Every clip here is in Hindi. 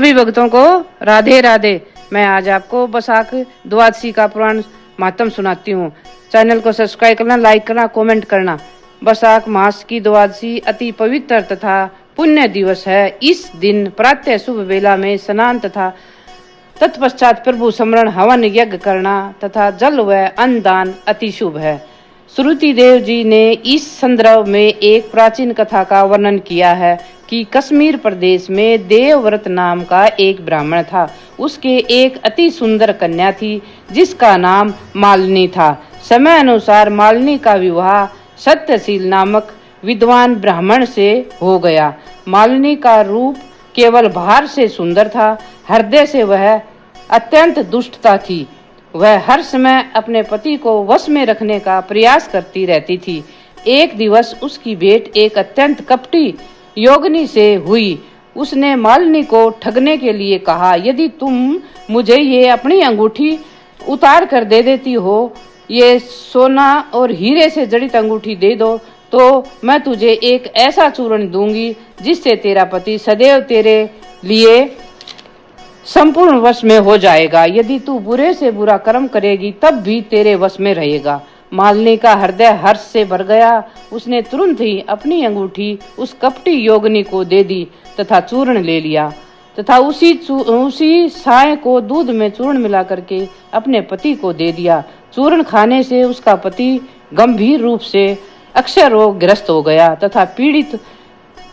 सभी भक्तों को राधे राधे। मैं आज आपको बैसाख द्वादशी का पुराण महात्म सुनाती हूँ। चैनल को सब्सक्राइब करना, लाइक करना, कमेंट करना। बैसाख मास की द्वादशी अति पवित्र तथा पुण्य दिवस है। इस दिन प्रातः शुभ वेला में स्नान तथा तत्पश्चात प्रभु स्मरण, हवन यज्ञ करना तथा जल व अन्न दान अति शुभ है। श्रुति देव जी ने इस संदर्भ में एक प्राचीन कथा का वर्णन किया है कि कश्मीर प्रदेश में देवव्रत नाम का एक ब्राह्मण था। उसके एक अति सुंदर कन्या थी जिसका नाम मालिनी था। समय अनुसार मालिनी का विवाह सत्यशील नामक विद्वान ब्राह्मण से हो गया। मालिनी का रूप केवल बाहर से सुंदर था, हृदय से वह अत्यंत दुष्टता थी। वह हर समय अपने पति को वश में रखने का प्रयास करती रहती थी। एक दिवस उसकी भेंट एक अत्यंत कपटी योगिनी से हुई। उसने मालिनी को ठगने के लिए कहा, यदि तुम मुझे ये अपनी अंगूठी उतार कर दे देती हो, ये सोना और हीरे से जड़ित अंगूठी दे दो, तो मैं तुझे एक ऐसा चूर्ण दूंगी जिससे तेरा पति सदैव तेरे लिए संपूर्ण वश में हो जाएगा। यदि तू बुरे से बुरा कर्म करेगी तब भी तेरे वश में रहेगा। मालिनी का हृदय हर्ष से भर गया। उसने तुरंत ही अपनी अंगूठी उस कपटी योगिनी को दे दी तथा चूर्ण ले लिया तथा उसी साय को दूध में चूर्ण मिला करके अपने पति को दे दिया। चूर्ण खाने से उसका पति गंभीर रूप से अक्षय रोग ग्रस्त हो गया तथा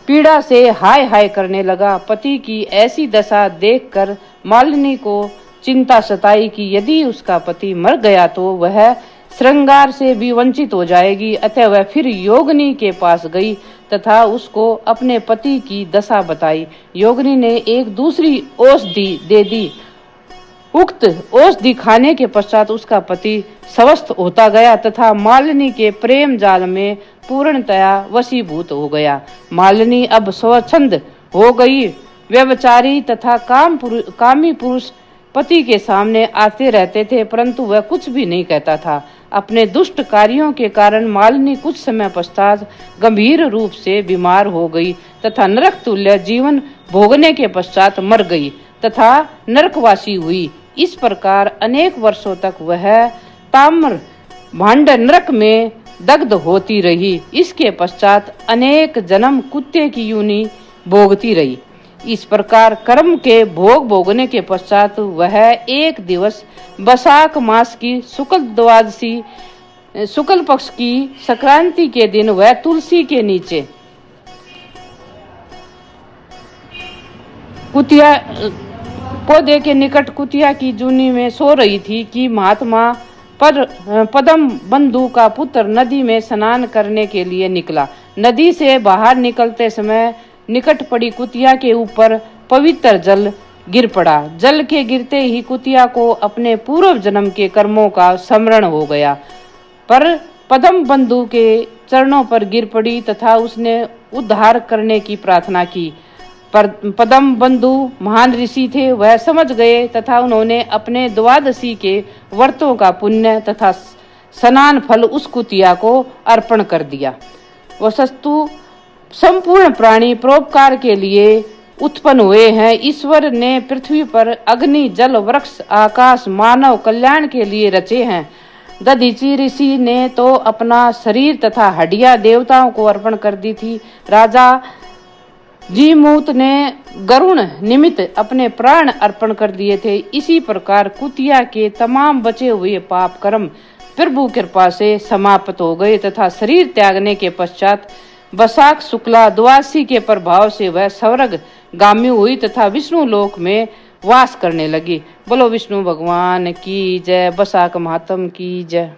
पीड़ा से हाय हाय करने लगा। पति की ऐसी दशा देखकर मालिनी को चिंता सताई कि यदि उसका पति मर गया तो वह श्रृंगार से भी वंचित हो जाएगी। अतः वह फिर योगिनी के पास गई तथा उसको अपने पति की दशा बताई। योगिनी ने एक दूसरी औषधि दे दी। उक्त औषधि खाने के पश्चात उसका पति स्वस्थ होता गया तथा मालिनी के प्रेम जाल में पूर्णतया वशीभूत हो गया। मालिनी अब स्वच्छंद हो गई। व्यभिचारी तथा कामी पुरुष पति के सामने आते रहते थे, परंतु वह कुछ भी नहीं कहता था। अपने दुष्ट कार्यों के कारण मालिनी कुछ समय पश्चात गंभीर रूप से बीमार हो गई तथा नरक तुल्य जीवन भोगने के पश्चात मर गई तथा नरकवासी हुई। इस प्रकार अनेक वर्षों तक वह ताम्र भांड नरक में दग्ध होती रही। इसके पश्चात अनेक जन्म कुत्ते की योनि भोगती रही। इस प्रकार कर्म के भोग भोगने के पश्चात वह एक दिवस बैसाख मास की शुक्ल द्वादशी शुक्ल पक्ष की संक्रांति के दिन वह तुलसी के नीचे कुतिया पौधे के निकट कुतिया की जूनी में सो रही थी कि महात्मा पदम बंधु का पुत्र नदी में स्नान करने के लिए निकला। नदी से बाहर निकलते समय निकट पड़ी कुतिया के ऊपर पवित्र जल गिर पड़ा। जल के गिरते ही कुतिया को अपने पूर्व जन्म के कर्मों का स्मरण हो गया, पर पदम बंधु के चरणों पर गिर पड़ी तथा उसने उद्धार करने की प्रार्थना की। पर पदम बंधु महान ऋषि थे, वह समझ गए तथा उन्होंने अपने द्वादशी के व्रतों का पुण्य तथा स्नान फल उस कुतिया को अर्पण कर दिया। वस्तु संपूर्ण प्राणी परोपकार के लिए उत्पन्न हुए हैं। ईश्वर ने पृथ्वी पर अग्नि, जल, वृक्ष, आकाश मानव कल्याण के लिए रचे हैं। दधीची ऋषि ने तो अपना शरीर तथा हड्डियां देवताओं को अर्पण कर दी थी। राजा जीमूत ने गरुण निमित्त अपने प्राण अर्पण कर दिए थे। इसी प्रकार कुतिया के तमाम बचे हुए पाप कर्म प्रभु कृपा से समाप्त हो गए तथा शरीर त्यागने के पश्चात बैसाख शुक्ला द्वादशी के प्रभाव से वह स्वर्ग गामी हुई तथा विष्णु लोक में वास करने लगी। बोलो विष्णु भगवान की जय। बैसाख महात्म की जय।